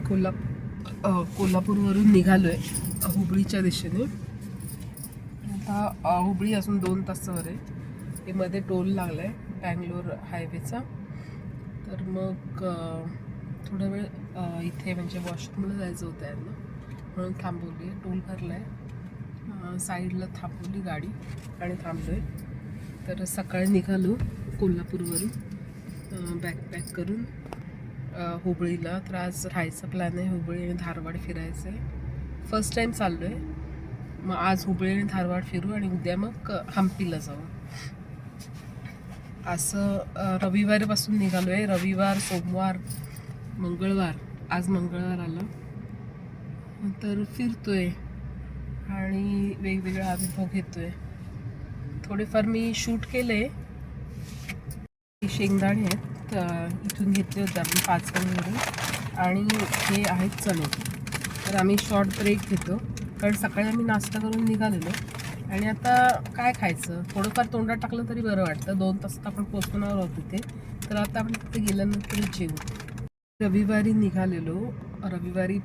कोल्हापूरवरून निघालो आहे हुबळीच्या दिशेने. आता हुबळी असून 2 तासावर आहे. हे मध्ये टोल लागला आहे बँगलोर हायवेचा. तर मग थोडा वेळ इथे म्हणजे वॉशरूमला जायचं होतं यांना, म्हणून थांबवली. टोल भरला आहे, साईडला थांबवली गाडी आणि थांबलो आहे. तर सकाळी निघालो कोल्हापूरवरून बॅकपॅक करून हुबळीला. तर आज राहायचा प्लॅन आहे. हुबळी आणि धारवाड फिरायचं आहे. फर्स्ट टाईम चाललो आहे. मग आज हुबळी आणि धारवाड फिरू आणि उद्या मग हम्पीला जाऊ. असं रविवारपासून निघालो आहे. रविवार, सोमवार, मंगळवार, आज मंगळवार आलं. तर फिरतोय आणि वेगवेगळा अनुभव घेतोय. थोडेफार मी शूट केले. शेंगदाणे आहेत, इथून घेतले होते आम्ही 5 किलोवरून, आणि हे आहेत चणे. तर आम्ही शॉर्ट ब्रेक घेतो, कारण सकाळी आम्ही नाश्ता करून निघालेलो आणि आता काय खायचं, थोडंफार तोंडात टाकलं तरी बरं वाटतं. 2 तासात आपण पोचणार आहोत तिथे. तर आता आपण तिथे गेल्यानंतर जेवू. रविवारी निघालेलो, रविवारी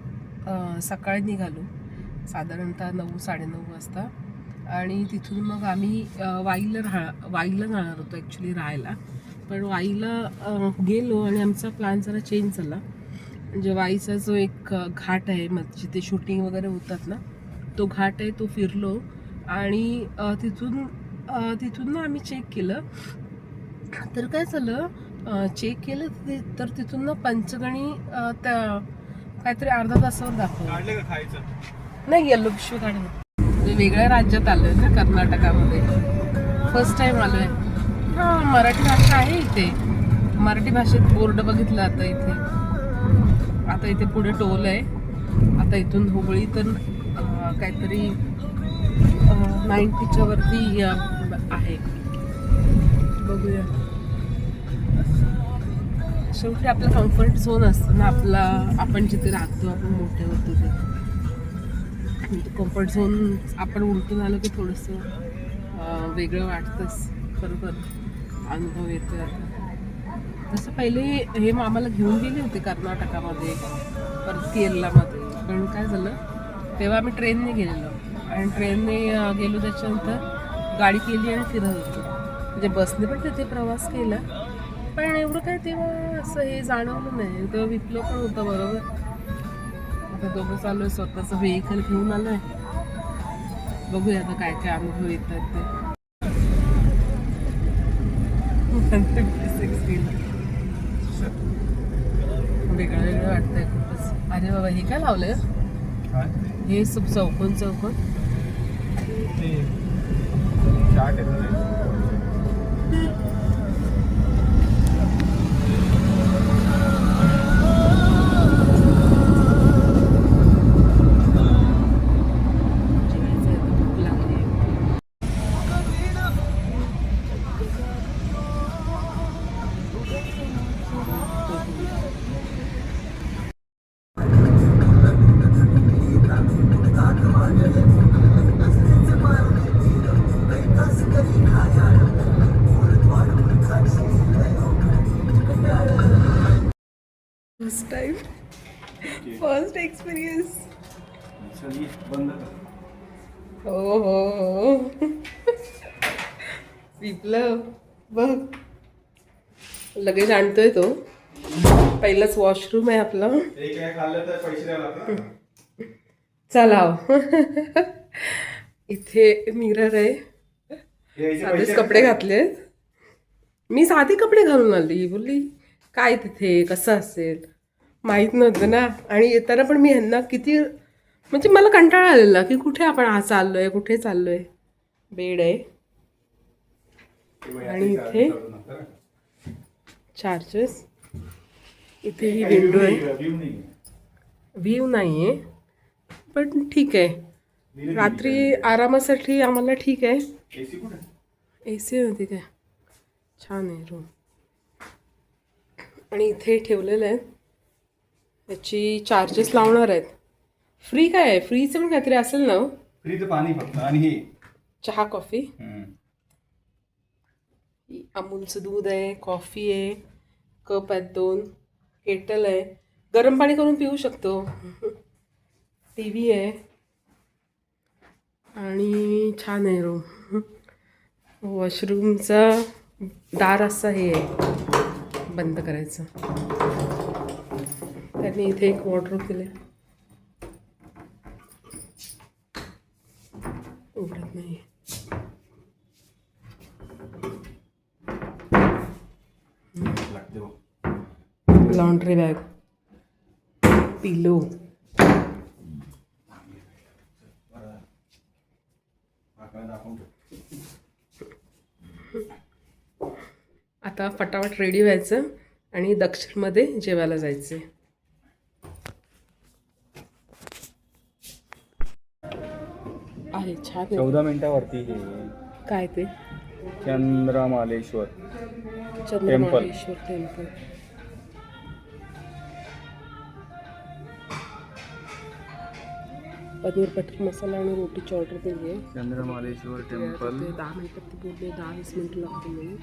सकाळी निघालो साधारणतः 9-9:30 वाजता. आणि तिथून मग आम्ही वाईला जाणार होतो ॲक्च्युली राहायला. पण वाईला गेलो आणि आमचा प्लॅन जरा चेंज झाला. म्हणजे वाईचा जो एक घाट आहे, मग जिथे शूटिंग वगैरे होतात ना, तो घाट आहे, तो फिरलो. आणि तिथून ना आम्ही चेक केलं. तर काय झालं, चेक केलं तर तिथून ना पंचगणी त्या काहीतरी अर्धा तासावर दाखवलं. नाही, येल्लो पिशवी काढलं. वेगळ्या राज्यात आलो आहे ना, कर्नाटकामध्ये. फर्स्ट टाईम आलो आहे. हां, मराठी भाषा आहे इथे. मराठी भाषेत बोर्ड बघितलं आता इथे पुढे टोल आहे. आता इथून हुबळी तर काहीतरी 90च्या वरती आहे. बघूया. शेवटी आपला कम्फर्ट झोन असतो ना आपला, आपण जिथे राहतो, आपण मोठे होतो ते कम्फर्ट झोन आपण उलटून आलो की थोडंसं वेगळं वाटतंच. बरोबर अनुभव येतो. आता तसं पहिले हे आम्हाला घेऊन गेले होते कर्नाटकामध्ये, परत केरलामध्ये. पण काय झालं, तेव्हा आम्ही ट्रेनने गेलेलो आणि ट्रेनने गेलो. त्याच्यानंतर गाडी केली आणि फिरत होतो. म्हणजे बसने पण तिथे प्रवास केला, पण एवढं काय तेव्हा असं हे जाणवलं नाही. तेव्हा विप्लो पण होतं बरोबर. आता दोघं चालू आहे, स्वतःचं व्हेकल घेऊन आलो आहे. बघूया आता काय काय अनुभव येतात ते. वेगळं वेगळं वाटतंय खूपच. अरे बाबा, हे काय लावलंय? हे चौकोन फर्स्ट टाइम, फर्स्ट एक्सपिरियन्स. हो विप्लव बघ, लगेच आणतोय तो. पहिलाच वॉशरूम आहे आपलं. चला इथे मिरर आहे. साधेच कपडे घातले. मी साधे कपडे घालून आली. बोलली काय तिथे कसं असेल माहीत नव्हतं ना. आणि येताना पण मी ह्यांना किती, म्हणजे मला कंटाळा आलेला की कुठे आपण चाललोय, कुठे चाललोय. बेड आहे आणि इथे चार्जेस. इथे ही विंडो आहे. व्ह्यू नाही आहे, पण ठीक आहे. रात्री आरामासाठी आम्हाला ठीक आहे. AC होती काय, छान आहे रूम. आणि इथे ठेवलेलं आहे. याची चार्जेस लावणार आहेत. फ्री काय आहे, फ्रीचं पण काहीतरी असेल ना. फ्रीचं पाणी फक्त आणि हे चहा कॉफी. अमूलचं दूध आहे, कॉफी आहे, कप आहेत 2, केटल आहे. गरम पाणी करून पिऊ शकतो. टी व्ही आहे आणि छान आहे रूम. वॉशरूमचा दार असं हे आहे, बंद करायचं. त्यांनी इथे एक वॉर्डरोब दिले, उघडत नाही. लॉन्ड्री बॅग, पिलो, आता फटाफट रेडी व्हायचं आणि दक्षिणमध्ये जेवायला जायचं. आहे छान आहे. 14 मिनिटावरती हे काय ते चंद्रमालेश्वर चंद्रमालेश्वर टेम्पल. पनीर बटर मसाला आणि रोटीची ऑर्डर दिली आहे. चंद्रमालेश्वर टेम्पल. 10 मिनिटात ती बोलले, 10-20 मिनिटं लागते म्हणून.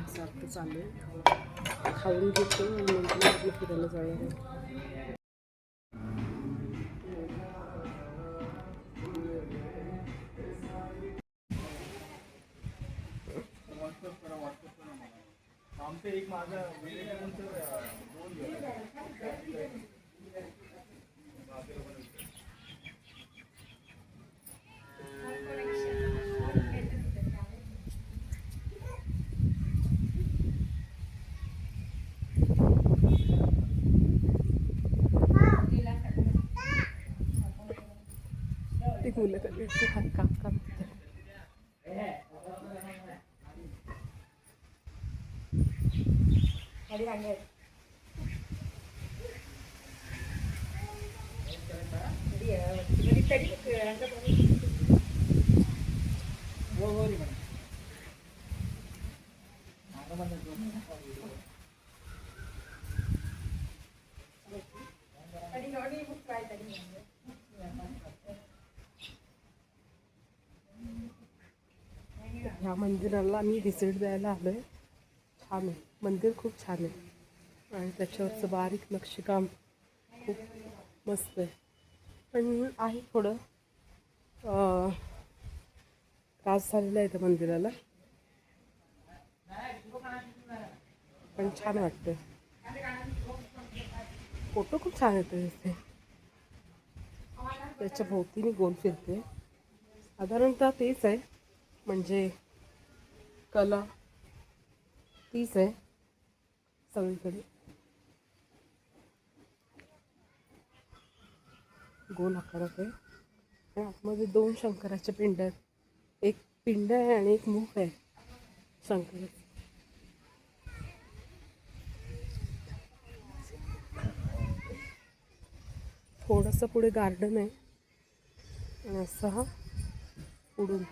सारखं चालू आहे. खाऊन घेतो आणि नंतर आपलं फिरायला जाणार आहे. ती मुलं कधी काम ह्या मंदिराला मी व्हिजिट द्यायला आलो आहे. छान आहे मंदिर, खूप छान आहे आणि त्याच्यावरचं बारीक नक्षीकाम खूप मस्त आहे. पण आहे थोडं त्रास झालेला आहे त्या मंदिराला, पण छान वाटतं. फोटो खूप छान येतो तिथे. त्याच्या भोवतीने गोल फिरते. साधारणतः तेच आहे, म्हणजे कला तीच आहे सगळीकडे. गोल आकारात आहे आणि आतमध्ये 2 शंकराच्या पिंड आहेत. एक पिंड आहे आणि एक मुख आहे शंकर. थोडंसं पुढे गार्डन आहे आणि असा हा पुढून,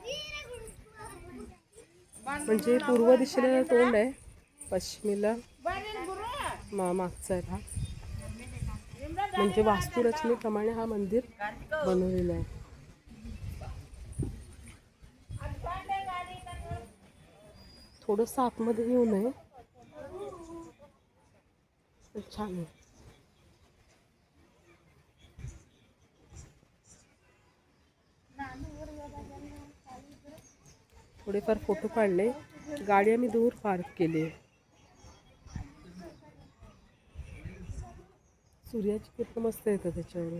म्हणजे पूर्व दिशेला तोंड आहे, पश्चिमेला मागचा आहे भाग. म्हणजे वास्तुरचनेप्रमाणे हा मंदिर बनवलेलं आहे. थोडंसं आतमध्ये येऊ नये, छान आहे. थोडेफार फोटो काढले. गाडी आम्ही दूर पार्क केली. सूर्याची किरण मस्त येतं त्याच्यावर.